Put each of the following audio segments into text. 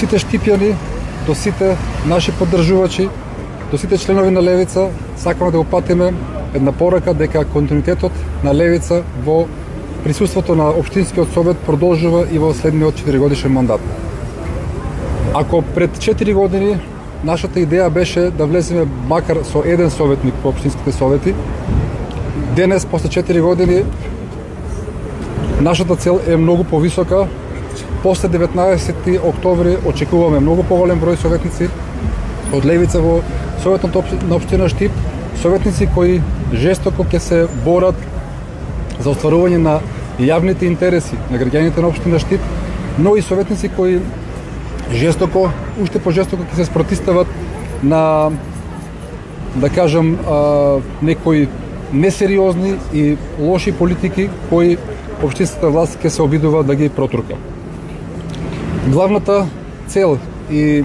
Сите штипјани, до сите наши поддржувачи, до сите членови на Левица, сакаме да упатиме една порака дека континуитетот на Левица во присуството на Општинскиот совет продолжува и во следниот 4-годишен мандат. Ако пред 4 години нашата идеја беше да влеземе макар со еден советник во општинските совети, денес, после 4 години, нашата цел е многу повисока. После 19 октомври очекуваме многу поголем број советници од Левица во Советот на општина Штип, советници кои жестоко ќе се борат за остварување на јавните интереси на граѓаните на општина Штип, но и советници кои жестоко, уште пожестоко ќе се спротивстават на, да кажам, некои несериозни и лоши политики кои општинската власт ќе се обидува да ги протурка. Главната цел и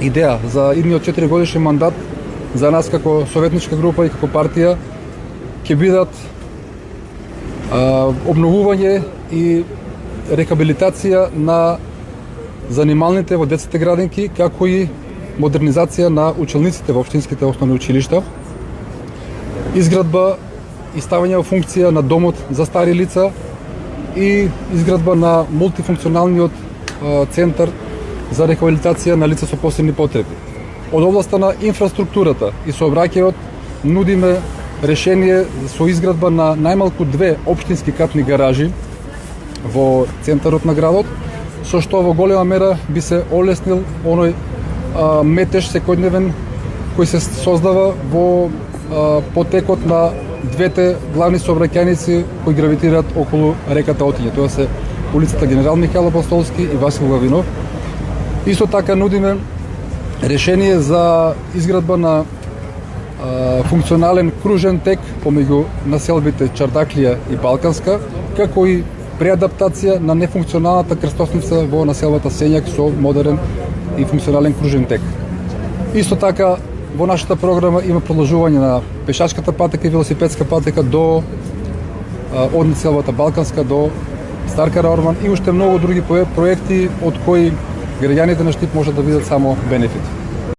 идеја за идниот 4-годишен мандат за нас како советничка група и како партија ќе бидат обновување и рехабилитација на занималните во детските градинки, како и модернизација на училниците во општинските основни училишта, изградба и ставање во функција на домот за стари лица и изградба на мултифункционалниот центар за рехабилитација на лица со посебни потреби. Од областа на инфраструктурата и сообраќајот нудиме решение со изградба на најмалку 2 општински катни гаражи во центарот на градот, со што во голема мера би се олеснил оној метеж секојдневен кој се создава во потекот на двете главни сообраќајници кои гравитираат околу реката Отиње. Тоа се улицата Генерал Михаил Апостолски и Васил Главинов. Исто така нудиме решение за изградба на функционален кружен тек помеѓу населбите Чардаклија и Балканска, како и преадаптација на нефункционалната крстосница во населбата Сењак со модерен и функционален кружен тек. Исто така во нашата програма има продолжување на пешачката патека и велосипедска патека од населбата Балканска до Стар Караорман и уште многу други проекти од кои граѓаните на Штип можат да видат само бенефит.